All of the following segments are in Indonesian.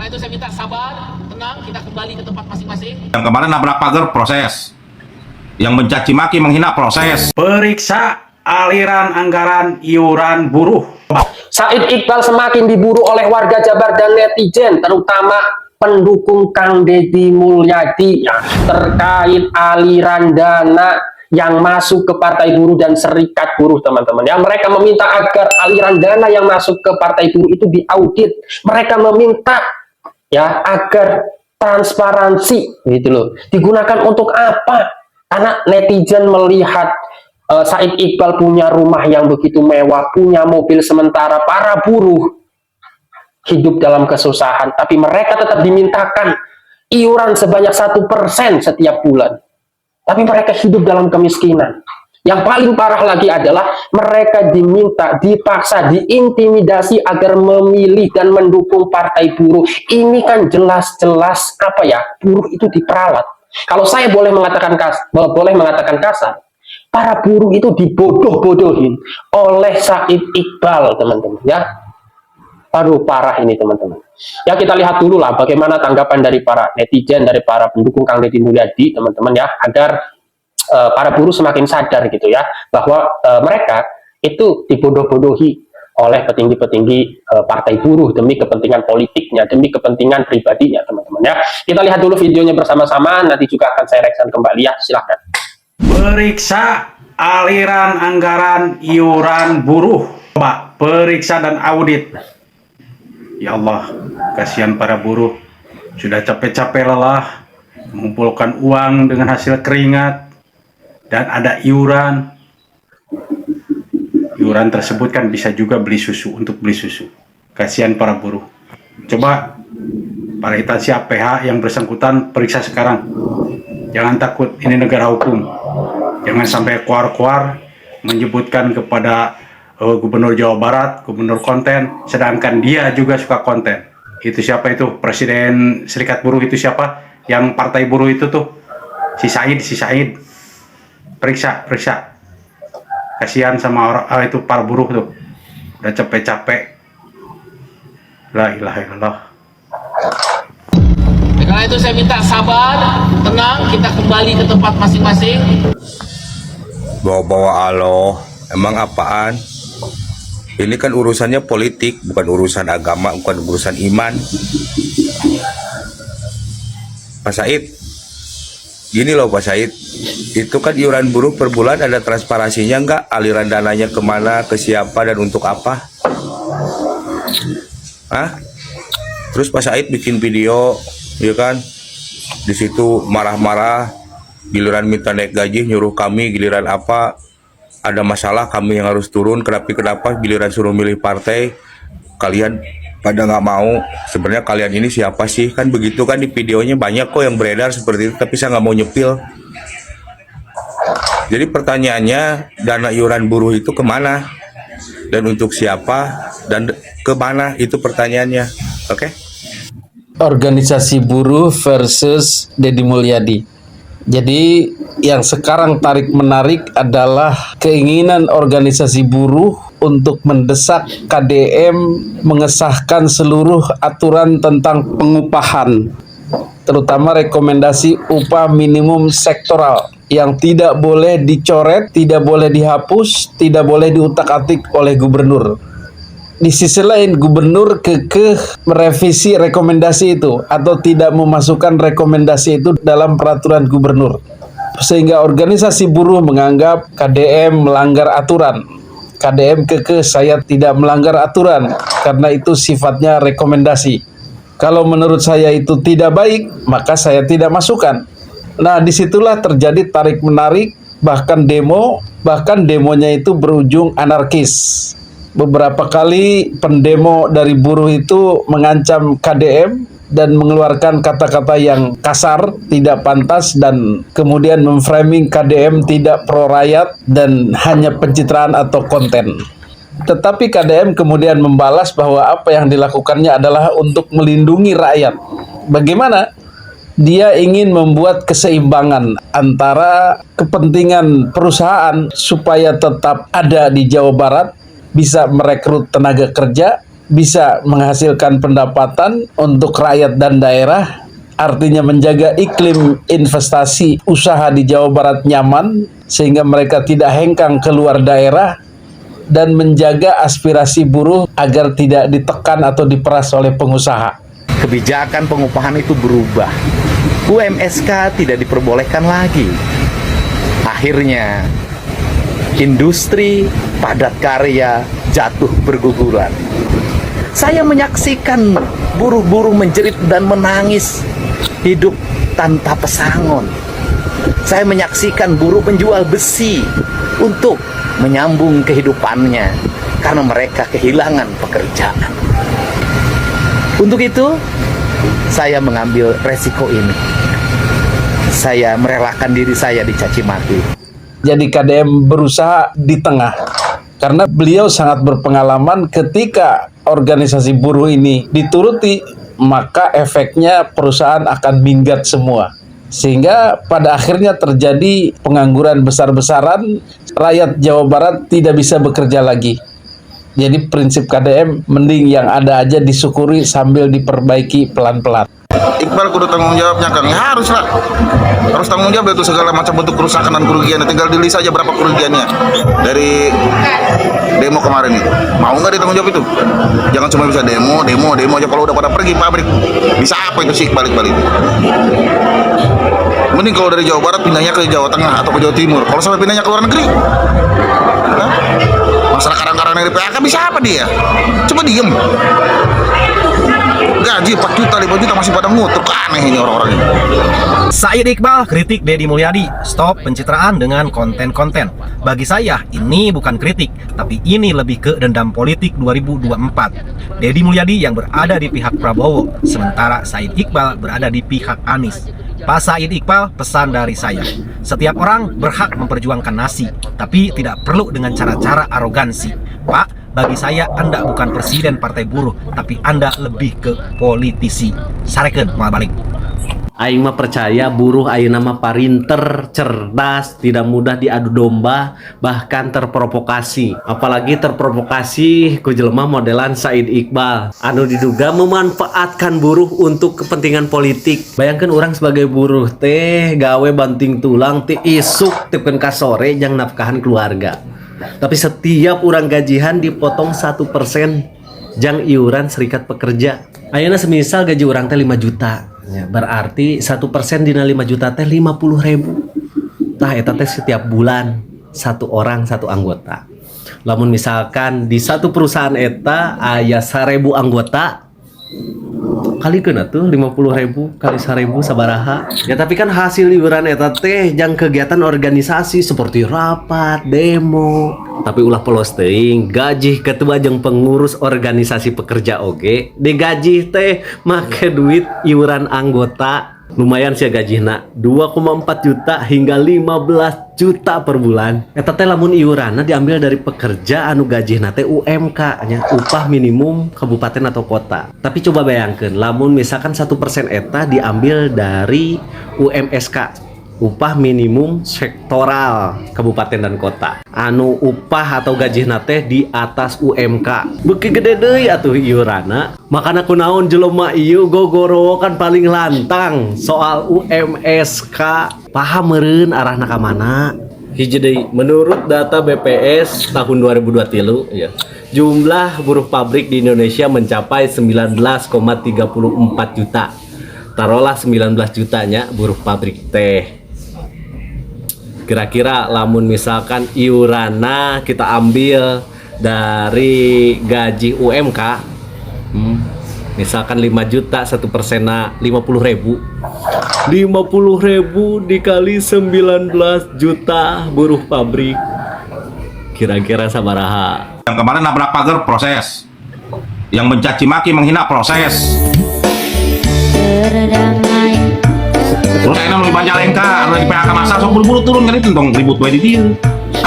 Karena itu saya minta sabar, tenang, kita kembali ke tempat masing-masing. Yang kemarin nabrak pagar proses, yang mencaci maki menghina proses. Periksa aliran anggaran iuran buruh. Said Iqbal semakin diburu oleh warga Jabar dan netizen, terutama pendukung Kang Deddy Mulyadi ya, terkait aliran dana yang masuk ke Partai Buruh dan Serikat Buruh, teman-teman. Ya, mereka meminta agar aliran dana yang masuk ke Partai Buruh itu diaudit. Mereka meminta ya agar transparansi gitu loh. Digunakan untuk apa? Karena netizen melihat Said Iqbal punya rumah yang begitu mewah, punya mobil, sementara para buruh hidup dalam kesusahan, tapi mereka tetap dimintakan iuran sebanyak 1% setiap bulan. Tapi mereka hidup dalam kemiskinan. Yang paling parah lagi adalah mereka diminta, dipaksa, diintimidasi agar memilih dan mendukung Partai Buruh. Ini kan jelas-jelas apa ya? Buruh itu diperalat. Kalau saya boleh mengatakan kasar, para buruh itu dibodoh-bodohin oleh Said Iqbal, teman-teman ya. Aduh, parah ini, teman-teman. Ya, kita lihat dulu lah bagaimana tanggapan dari para netizen, dari para pendukung Kang Deddy Mulyadi, teman-teman ya, agar para buruh semakin sadar gitu ya, bahwa mereka itu dibodoh-bodohi oleh petinggi-petinggi Partai Buruh demi kepentingan politiknya, demi kepentingan pribadinya, teman-teman ya. Kita lihat dulu videonya bersama-sama, nanti juga akan saya reaction kembali ya, silahkan. Periksa aliran anggaran iuran buruh. Coba periksa dan audit. Ya Allah, kasihan para buruh. Sudah capek-capek lelah mengumpulkan uang dengan hasil keringat, dan ada iuran. Iuran tersebut kan bisa juga beli susu, untuk beli susu. Kasihan para buruh. Coba para instansi APH yang bersangkutan periksa sekarang. Jangan takut, ini negara hukum. Jangan sampai kuar-kuar menyebutkan kepada Gubernur Jawa Barat, Gubernur konten, sedangkan dia juga suka konten. Itu siapa itu? Presiden Serikat Buruh itu siapa? Yang Partai Buruh itu tuh? Si Said. Periksa. Kasihan sama orang itu, para buruh tuh. Udah capek-capek. La ilaha illallah. Karena itu saya minta sabar, tenang, kita kembali ke tempat masing-masing. Bawa-bawa Allah, emang apaan? Ini kan urusannya politik, bukan urusan agama, bukan urusan iman. Pak Said, gini loh Pak Said, itu kan iuran buruh per bulan ada transparansinya nggak? Aliran dananya kemana, ke siapa, dan untuk apa? Hah? Terus Pak Said bikin video, ya kan? Di situ marah-marah, giliran minta naik gaji, nyuruh kami, giliran apa? Ada masalah kami yang harus turun, kenapa giliran suruh milih partai kalian pada nggak mau. Sebenarnya kalian ini siapa sih? Kan begitu kan, di videonya banyak kok yang beredar seperti itu, tapi saya nggak mau nyepil. Jadi pertanyaannya, dana iuran buruh itu kemana dan untuk siapa dan kemana, itu pertanyaannya. Oke? Organisasi buruh versus Deddy Mulyadi. Jadi yang sekarang tarik-menarik adalah keinginan organisasi buruh untuk mendesak KDM mengesahkan seluruh aturan tentang pengupahan, terutama rekomendasi upah minimum sektoral yang tidak boleh dicoret, tidak boleh dihapus, tidak boleh diutak-atik oleh gubernur. Di sisi lain, gubernur kekeh merevisi rekomendasi itu atau tidak memasukkan rekomendasi itu dalam peraturan gubernur. Sehingga organisasi buruh menganggap KDM melanggar aturan. KDM kekeh, saya tidak melanggar aturan karena itu sifatnya rekomendasi. Kalau menurut saya itu tidak baik, maka saya tidak masukkan. Nah, disitulah terjadi tarik-menarik, bahkan demonya itu berujung anarkis. Beberapa kali pendemo dari buruh itu mengancam KDM dan mengeluarkan kata-kata yang kasar, tidak pantas, dan kemudian memframing KDM tidak pro rakyat dan hanya pencitraan atau konten. Tetapi KDM kemudian membalas bahwa apa yang dilakukannya adalah untuk melindungi rakyat. Bagaimana? Dia ingin membuat keseimbangan antara kepentingan perusahaan supaya tetap ada di Jawa Barat, bisa merekrut tenaga kerja, bisa menghasilkan pendapatan untuk rakyat dan daerah, artinya menjaga iklim investasi usaha di Jawa Barat nyaman sehingga mereka tidak hengkang keluar daerah, dan menjaga aspirasi buruh agar tidak ditekan atau diperas oleh pengusaha. Kebijakan pengupahan itu berubah. UMSK tidak diperbolehkan lagi. Akhirnya industri padat karya jatuh berguguran. Saya menyaksikan buruh-buruh menjerit dan menangis, hidup tanpa pesangon. Saya menyaksikan buruh penjual besi untuk menyambung kehidupannya karena mereka kehilangan pekerjaan. Untuk itu, saya mengambil resiko ini. Saya merelakan diri saya dicaci maki. Jadi KDM berusaha di tengah, karena beliau sangat berpengalaman. Ketika organisasi buruh ini dituruti, maka efeknya perusahaan akan minggat semua. Sehingga pada akhirnya terjadi pengangguran besar-besaran, rakyat Jawa Barat tidak bisa bekerja lagi. Jadi prinsip KDM, mending yang ada aja disyukuri sambil diperbaiki pelan-pelan. Iqbal kudu tanggung jawabnya, Kang. Ya harus lah. Harus tanggung jawab itu segala macam bentuk kerusakan dan kerugian. Tinggal dili saja berapa kerugiannya dari demo kemarin itu. Mau nggak ditanggung jawab itu? Jangan cuma bisa demo aja. Kalau udah pada pergi pabrik, bisa apa itu sih balik-balik? Mending kalau dari Jawa Barat pindahnya ke Jawa Tengah atau ke Jawa Timur. Kalau sampai pindahnya ke luar negeri, nah, masalah karang-karang dari PHK bisa apa dia? Coba diem. Gaji 4 juta, 5 juta masih pada ngutuk. Aneh ini orang-orang ini. Said Iqbal kritik Deddy Mulyadi, stop pencitraan dengan konten-konten. Bagi saya, ini bukan kritik, tapi ini lebih ke dendam politik 2024. Deddy Mulyadi yang berada di pihak Prabowo, sementara Said Iqbal berada di pihak Anies. Pak Said Iqbal, pesan dari saya, setiap orang berhak memperjuangkan nasi, tapi tidak perlu dengan cara-cara arogansi. Pak, bagi saya Anda bukan presiden partai buruh, tapi Anda lebih ke politisi. Sarekeun moal balik. Aing mah percaya buruh ayeuna mah parinter, cerdas, tidak mudah diadu domba, bahkan terprovokasi. Apalagi terprovokasi ku jelema modelan Said Iqbal anu diduga memanfaatkan buruh untuk kepentingan politik. Bayangkan orang sebagai buruh teh gawe banting tulang ti isuk tipkeun ka sore jang nafkahan keluarga. Tapi setiap orang gajian dipotong 1% jang iuran serikat pekerja. Ayeuna semisal gaji orang teh 5 juta. Ya, berarti 1% dina 5 juta teh 50.000. Tah eta teh setiap bulan 1 orang 1 anggota. Lamun misalkan di satu perusahaan eta aya 1.000 anggota, kalikeun atuh 50.000 kali 1.000 sabaraha. Ya tapi kan hasil iuran eta teh jang kegiatan organisasi seperti rapat, demo. Tapi ulah polos teuing, gaji ketua jeung pengurus organisasi pekerja oge digaji teh make duit iuran anggota. Lumayan sih gajina 2,4 juta hingga 15 juta per bulan. Eta teh lamun iuranna diambil dari pekerja anu gajina teh UMK nya, upah minimum kabupaten atau kota. Tapi coba bayangkeun lamun misalkan 1% eta diambil dari UMSK, upah minimum sektoral kabupaten dan kota, anu upah atau gajina teh di atas UMK, beuki gede deui atuh iuranna. Makana kunaon jelema ieu gogoro kan paling lantang soal UMSK. Paham meureun arahna ka mana? Hiji deui, menurut data BPS tahun 2023 ya, jumlah buruh pabrik di Indonesia mencapai 19,34 juta. Taruhlah 19 jutanya buruh pabrik teh. Kira-kira lamun misalkan iurana kita ambil dari gaji UMK, misalkan 5 juta 1% 50.000 dikali 19 juta buruh pabrik, kira-kira sabaraha? Yang kemarin nabrak pagar proses, yang mencaci maki menghina proses. Terus akhirnya mau Majalengka, lagi PHK masal, so buru-buru turun kan itu dong ribut bae di dia.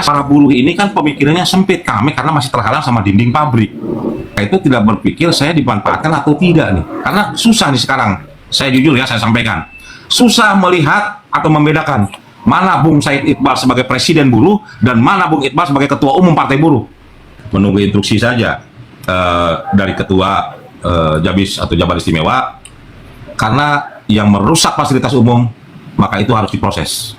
Para buruh ini kan pemikirannya sempit kami karena masih terhalang sama dinding pabrik. Itu tidak berpikir saya dimanfaatkan atau tidak nih. Karena susah nih sekarang. Saya jujur ya, saya sampaikan. Susah melihat atau membedakan mana Bung Said Iqbal sebagai presiden buruh dan mana Bung Iqbal sebagai ketua umum partai buruh. Menunggu instruksi saja. dari ketua Jabis atau Jabar Istimewa, karena yang merusak fasilitas umum maka itu harus diproses,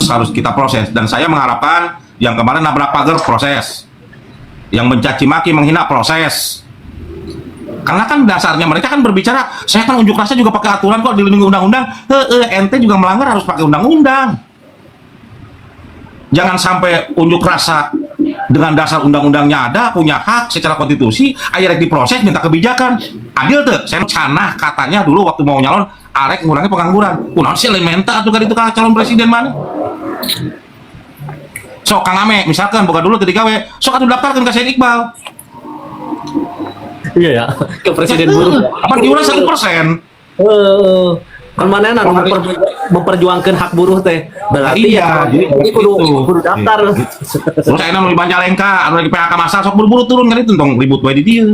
harus kita proses. Dan saya mengharapkan yang kemarin nabrak pagar proses, yang mencaci maki menghina proses, karena kan dasarnya mereka kan berbicara saya kan unjuk rasa juga pakai aturan kok, dilindungi undang-undang. Ente juga melanggar, harus pakai undang-undang. Jangan sampai unjuk rasa dengan dasar undang-undangnya ada, punya hak secara konstitusi, akhirnya diproses minta kebijakan. Adil tuh, saya canah katanya dulu waktu mau nyalon, arek ngurangi pengangguran. Kunaon sih elementa atau kan itu calon presiden mana? Sok Kang Ame, misalkan buka dulu tadi gawe, sok atuh daftarkan ke Said Iqbal. Iya ya, ke presiden buruh. Apa iuran 1%? Kan mana memperjuangkan hak buruh teh. Berarti Iya, ya jadi kudu daftar. Terus saya mau di Banjalengka atau di PHK masal, sok buru-buru turun kan itu dong, ribut wae di dia.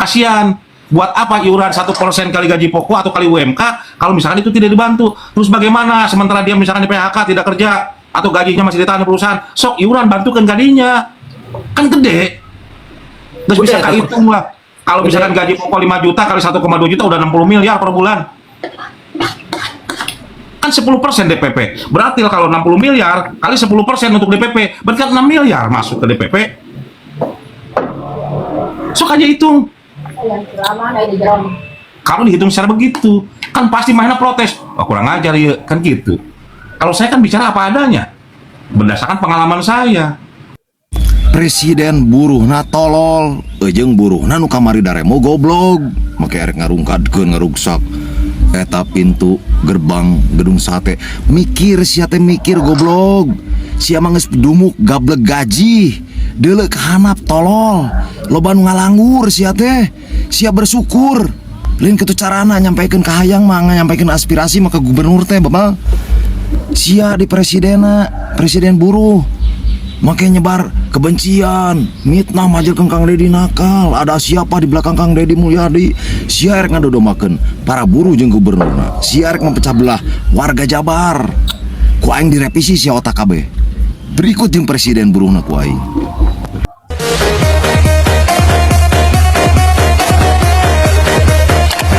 Kasihan. Buat apa iuran 1% kali gaji pokok atau kali UMK kalau misalkan itu tidak dibantu? Terus bagaimana sementara dia misalkan di PHK tidak kerja atau gajinya masih ditahan di perusahaan? Sok iuran bantukan gajinya. Kan gede. Terus bisa kehitung lah. Kalau misalkan gaji pokok 5 juta kali 1,2 juta udah 60 miliar per bulan. Kan 10% DPP. Berarti kalau 60 miliar kali 10% untuk DPP, berarti kan 6 miliar masuk ke DPP. Sok aja hitung. Kalau dihitung secara begitu, kan pasti mainnya protes. Oh, kurang ajar ya, kan gitu. Kalau saya kan bicara apa adanya, berdasarkan pengalaman saya. Presiden buruh na tolol, ejeng buruh na nu kamari daremo goblok, make erek ngarungkadkeun ngaruksak eta pintu gerbang gedung sate. Mikir sia teh mikir goblok. Sia mah geus dumuk gablek gaji. Deuleu kahanap tolol. Loba nu ngalanggur sia teh. Sia bersyukur. Lain kitu carana nyampaikeun ka hayang mah nyampaikeun aspirasi mah ke gubernur teh bapak. Sia di presiden buruh. Makanya nyebar kebencian, mitnah majelkeun Kang Deddy nakal. Ada siapa di belakang Kang Deddy Mulyadi? Sia rek ngadodomakeun para buruh jeung gubernurna. Sia rek mempecah belah warga Jabar. Ku aing direvisi sia otak kabeh. Berikut jeung presiden buruhna ku aing.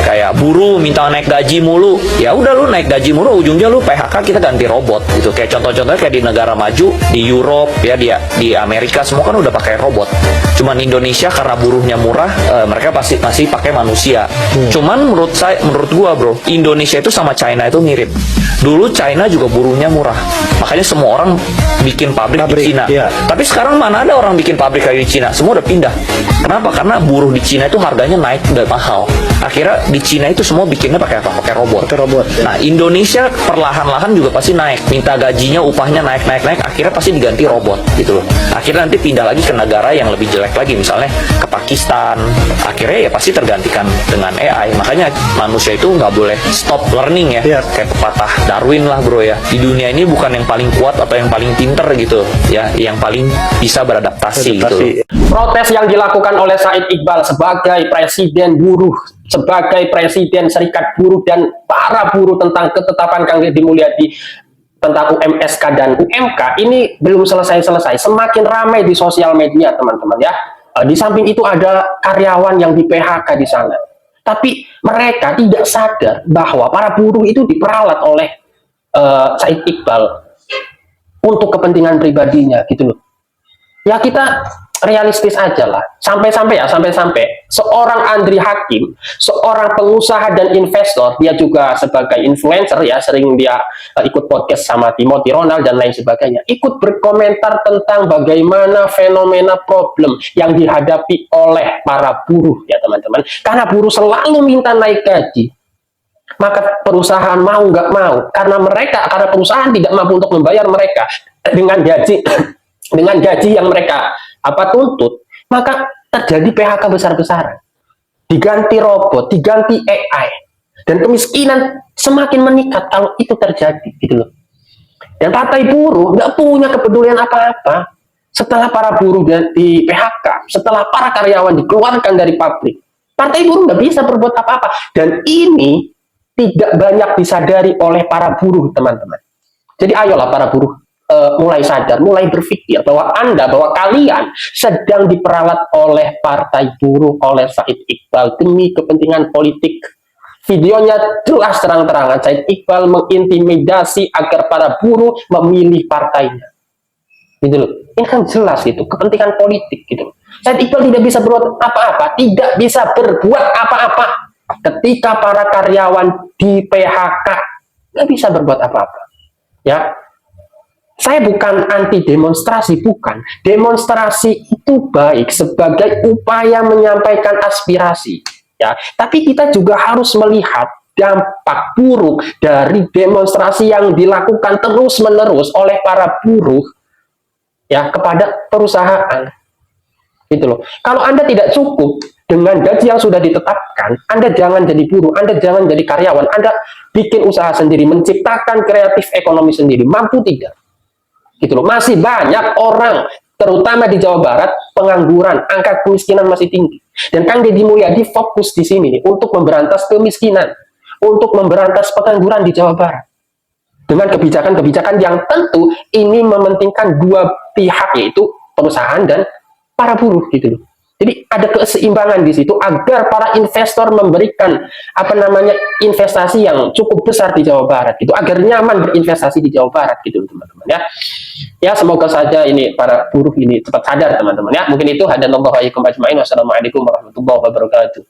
Kayak buruh minta naik gaji mulu, ya udah lu naik gaji mulu, ujungnya lu PHK, kita ganti robot gitu. Kayak contoh-contohnya kayak di negara maju, di Europe ya, di Amerika semua kan udah pakai robot. Cuman Indonesia karena buruhnya murah, mereka masih pakai manusia. Cuman menurut gua bro, Indonesia itu sama China itu mirip. Dulu China juga buruhnya murah, makanya semua orang bikin pabrik di Cina. Iya. Tapi sekarang mana ada orang bikin pabrik kayak di Cina, semua udah pindah. Kenapa? Karena buruh di Cina itu harganya naik, udah mahal. Akhirnya di Cina itu semua bikinnya pakai apa? Pakai robot. Nah, Indonesia perlahan-lahan juga pasti naik. Minta gajinya, upahnya naik. Akhirnya pasti diganti robot gitu loh. Akhirnya nanti pindah lagi ke negara yang lebih jelek lagi, misalnya ke Pakistan. Akhirnya ya pasti tergantikan dengan AI. Makanya manusia itu nggak boleh stop learning ya. Kayak pepatah Darwin lah bro ya. Di dunia ini bukan yang paling kuat atau yang paling pinter gitu ya, yang paling bisa beradaptasi. Gitu. Protes yang dilakukan oleh Said Iqbal sebagai presiden buruh, sebagai presiden Serikat Buruh dan para buruh tentang ketetapan Kang Deddy Mulyadi tentang UMSK dan UMK ini belum selesai-selesai, semakin ramai di sosial media teman-teman ya. Di samping itu ada karyawan yang di PHK di sana, tapi mereka tidak sadar bahwa para buruh itu diperalat oleh Said Iqbal untuk kepentingan pribadinya gitu loh. Ya kita realistis aja lah, sampai seorang Andri Hakim, seorang pengusaha dan investor, dia juga sebagai influencer ya, sering dia ikut podcast sama Timothy Ronald dan lain sebagainya, ikut berkomentar tentang bagaimana fenomena problem yang dihadapi oleh para buruh ya teman-teman. Karena buruh selalu minta naik gaji, maka perusahaan mau nggak mau, karena perusahaan tidak mampu untuk membayar mereka dengan gaji yang mereka tuntut, maka terjadi PHK besar-besaran, diganti robot, diganti AI, dan kemiskinan semakin meningkat kalau itu terjadi gitu loh. Dan partai buruh nggak punya kepedulian apa-apa setelah para buruh di PHK, setelah para karyawan dikeluarkan dari pabrik. Partai buruh nggak bisa berbuat apa-apa, dan ini tidak banyak disadari oleh para buruh teman-teman. Jadi ayolah para buruh, mulai sadar, mulai berpikir bahwa kalian sedang diperalat oleh Partai Buruh, oleh Said Iqbal demi kepentingan politik. Videonya jelas terang-terangan Said Iqbal mengintimidasi agar para buruh memilih partainya. Gitu loh. Ini kan jelas gitu, kepentingan politik gitu. Said Iqbal tidak bisa berbuat apa-apa, tidak bisa berbuat apa-apa ketika para karyawan di PHK, nggak bisa berbuat apa-apa. Ya, saya bukan anti demonstrasi, bukan. Demonstrasi itu baik sebagai upaya menyampaikan aspirasi, ya. Tapi kita juga harus melihat dampak buruk dari demonstrasi yang dilakukan terus-menerus oleh para buruh, ya, kepada perusahaan. Gitu loh. Kalau Anda tidak cukup dengan gaji yang sudah ditetapkan, Anda jangan jadi buruh, Anda jangan jadi karyawan, Anda bikin usaha sendiri, menciptakan kreatif ekonomi sendiri. Mampu tidak? Gitu loh. Masih banyak orang, terutama di Jawa Barat, pengangguran, angka kemiskinan masih tinggi. Dan Kang Deddy Mulyadi fokus di sini nih, untuk memberantas kemiskinan, untuk memberantas pengangguran di Jawa Barat. Dengan kebijakan-kebijakan yang tentu ini mementingkan dua pihak, yaitu perusahaan dan para buruh gitu loh. Jadi ada keseimbangan di situ agar para investor memberikan investasi yang cukup besar di Jawa Barat gitu, agar nyaman berinvestasi di Jawa Barat gitu teman-teman ya. Ya semoga saja ini para buruh ini cepat sadar teman-teman ya. Mungkin itu, hadanallahu wa iyyakum ajmain. Wassalamualaikum warahmatullahi wabarakatuh.